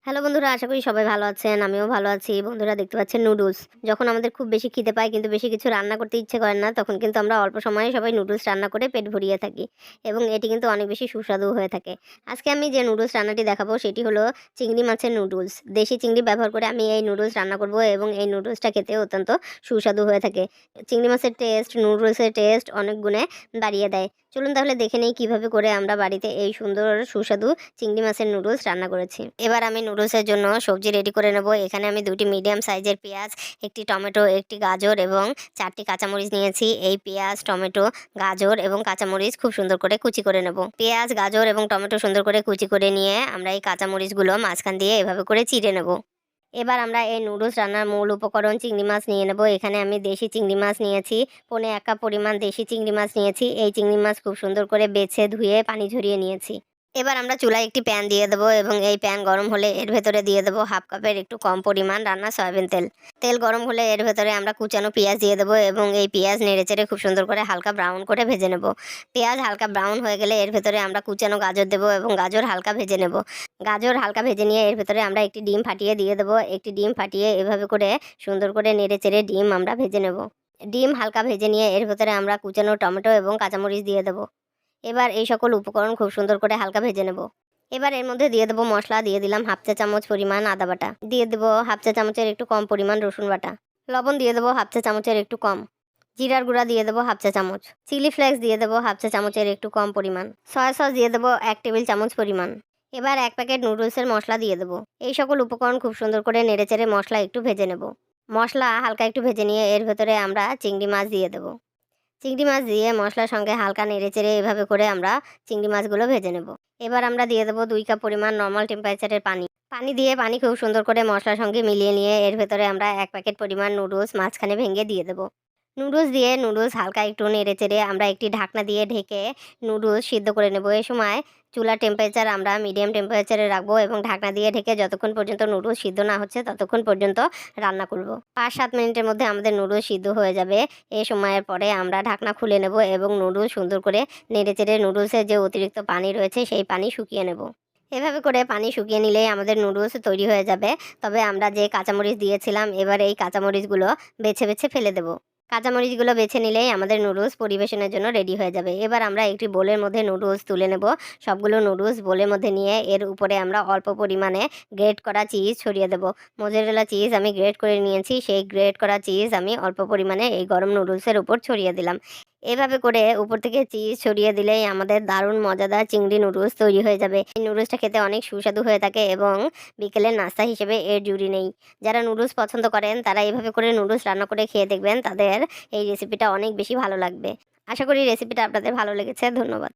Hello বন্ধুরা, আশা করি সবাই ভালো আছেন। আমিও ভালো আছি। বন্ধুরা, দেখতে পাচ্ছেন নুডলস। যখন আমাদের খুব বেশি খিদে পায় কিন্তু বেশি কিছু রান্না করতে ইচ্ছে করে না, তখন কিন্তু আমরা অল্প সময়ে সবাই নুডলস রান্না করে পেট ভরিয়ে থাকি এবং এটি কিন্তু অনেক বেশি সুস্বাদু হয়ে থাকে। আজকে আমি যে নুডলস রান্নাটি দেখাবো সেটি হলো চিংড়ি মাছের নুডলস। দেশি চিংড়ি ব্যবহার করে আমি এই নুডলস রান্না করব এবং এই নুডলসটা খেতে অত্যন্ত সুস্বাদু হয়ে থাকে। চিংড়ি মাছের টেস্ট নুডলসের টেস্ট অনেক গুণে বাড়িয়ে দেয়। চলুন তাহলে দেখে নেই কিভাবে করে আমরা বাড়িতে এই সুন্দর সুস্বাদু চিংড়ি মাছের নুডলস রান্না করেছি। এবার আমি নুডলসের জন্য সবজি রেডি করে নেব। এখানে আমি 2টি মিডিয়াম সাইজের পেঁয়াজ, একটি টমেটো, একটি গাজর এবং 4টি কাঁচামরিচ নিয়েছি। এই পেঁয়াজ, টমেটো, গাজর এবং কাঁচামরিচ খুব সুন্দর করে কুচি করে নেব। পেঁয়াজ, গাজর এবং টমেটো সুন্দর করে কুচি করে নিয়ে আমরা এই কাঁচামরিচগুলো মাঝখান দিয়ে এভাবে করে চিড়ে নেব। এবার আমরা এই নুডলস রান্নার মূল উপকরণ চিংড়ি মাছ নিয়ে নেব। এখানে আমি দেশি চিংড়ি মাছ নিয়েছি, পৌনে 1 কাপ পরিমাণ দেশি চিংড়ি মাছ নিয়েছি। এই চিংড়ি মাছ খুব সুন্দর করে বেছে ধুয়ে পানি ঝরিয়ে নিয়েছি। এবার আমরা চুলায় একটি প্যান দিয়ে দেবো এবং এই প্যান গরম হলে এর ভেতরে দিয়ে দেবো 1/2 কাপের একটু কম পরিমাণ রান্না সয়াবিন তেল। তেল গরম হলে এর ভেতরে আমরা কুচানো পেঁয়াজ দিয়ে দেবো এবং এই পেঁয়াজ নেড়েচেড়ে খুব সুন্দর করে হালকা ব্রাউন করে ভেজে নেব। পেঁয়াজ হালকা ব্রাউন হয়ে গেলে এর ভেতরে আমরা কুচানো গাজর দেবো এবং গাজর হালকা ভেজে নেব। গাজর হালকা ভেজে নিয়ে এর ভেতরে আমরা একটি ডিম ফাটিয়ে দিয়ে দেবো। একটি ডিম ফাটিয়ে এভাবে করে সুন্দর করে নেড়েচেড়ে ডিম আমরা ভেজে নেব। ডিম হালকা ভেজে নিয়ে এর ভেতরে আমরা কুচানো টমেটো এবং কাঁচামরিচ দিয়ে দেবো। এবার এই সকল উপকরণ খুব সুন্দর করে হালকা ভেজে নেব। এবার এর মধ্যে দিয়ে দেবো মশলা। দিয়ে দিলাম 1/2 চা চামচ পরিমাণ আদা বাটা, দিয়ে দেবো 1/2 চা চামচের একটু কম পরিমাণ রসুন বাটা, লবণ দিয়ে দেবো 1/2 চা চামচের একটু কম, জিরার গুঁড়া দিয়ে দেবো 1/2 চা চামচ, চিলি ফ্লেক্স দিয়ে দেবো 1/2 চা চামচের একটু কম পরিমাণ, সয়া সস দিয়ে দেবো 1 টেবিল চামচ পরিমাণ। এবার 1 প্যাকেট নুডলসের মশলা দিয়ে দেবো। এই সকল উপকরণ খুব সুন্দর করে নেড়েচেড়ে মশলা একটু ভেজে নেব। মশলা হালকা একটু ভেজে নিয়ে এর ভেতরে আমরা চিংড়ি মাছ দিয়ে দেবো। চিংড়ি মাছ দিয়ে মশলার সঙ্গে হালকা নেড়েচেড়ে এভাবে করে আমরা চিংড়ি মাছগুলো ভেজে নেব। এবার আমরা দিয়ে দেবো 2 কাপ পরিমাণ নর্মাল টেম্পারেচারের পানি। পানি দিয়ে পানি খুব সুন্দর করে মশলার সঙ্গে মিলিয়ে নিয়ে এর ভেতরে আমরা 1 প্যাকেট পরিমাণ নুডলস মাঝখানে ভেঙে দিয়ে দেবো। নুডলস হালকা একটু নেড়েচেড়ে আমরা একটি ঢাকনা দিয়ে ঢেকে নুডলস সিদ্ধ করে নেব। এই সময় চুলার টেম্পারেচার আমরা মিডিয়াম টেম্পারেচারে রাখবো এবং ঢাকনা দিয়ে ঢেকে যতক্ষণ পর্যন্ত নুডলস সিদ্ধ না হচ্ছে ততক্ষণ পর্যন্ত রান্না করব। 5-7 মিনিটের মধ্যে আমাদের নুডলস সিদ্ধ হয়ে যাবে। এই সময়ের পরে আমরা ঢাকনা খুলে নেব এবং নুডলস সুন্দর করে নেড়েচেড়ে নুডলসের যে অতিরিক্ত পানি রয়েছে সেই পানি শুকিয়ে নেব। এভাবে করে পানি শুকিয়ে নিলেই আমাদের নুডলস তৈরি হয়ে যাবে। তবে আমরা যে কাঁচামরিচ দিয়েছিলাম এবার এই কাঁচামরিচগুলো বেছে বেছে ফেলে দেব। কাঁচামরিচগুলো বেছে নিলেই আমাদের নুডলস পরিবেশনের জন্য রেডি হয়ে যাবে। এবার আমরা একটি বোলের মধ্যে নুডলস তুলে নেব। সবগুলো নুডলস বোলের মধ্যে নিয়ে এর উপরে আমরা অল্প পরিমাণে গ্রেট করা চিজ ছড়িয়ে দেব। মোজারেলা চিজ আমি গ্রেট করে নিয়েছি, সেই গ্রেট করা চিজ আমি অল্প পরিমাণে এই গরম নুডলসের উপর ছড়িয়ে দিলাম। এভাবে করে উপর থেকে চিজ ছড়িয়ে দিলেই আমাদের দারুণ মজাদার চিংড়ি নুডলস তৈরি হয়ে যাবে। এই নুডলসটা খেতে অনেক সুস্বাদু হয়ে থাকে এবং বিকেলের নাস্তা হিসেবে এর জুড়ি নেই। যারা নুডলস পছন্দ করেন তারা এভাবে করে নুডলস রান্না করে খেয়ে দেখবেন, তাদের এই রেসিপিটা অনেক বেশি ভালো লাগবে। আশা করি রেসিপিটা আপনাদের ভালো লেগেছে। ধন্যবাদ।